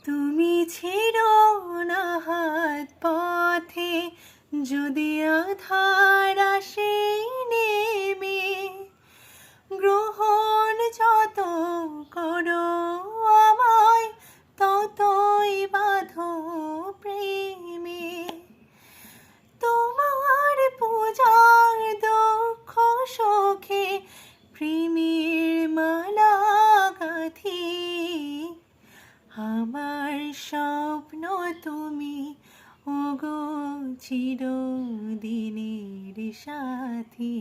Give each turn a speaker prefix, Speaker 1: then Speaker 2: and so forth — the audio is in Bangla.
Speaker 1: তুমি ছেড়ো না হাত পথে, যদি আধার আসে নেমে, গ্রহণ যত করো আমায়, ততই বাঁধো প্রেমে। তোমার পূজার দুঃখ সুখে প্রেমের মালা গাঁথি, আমার স্বপ্ন তুমি ওগো চিরদিনের সাথী।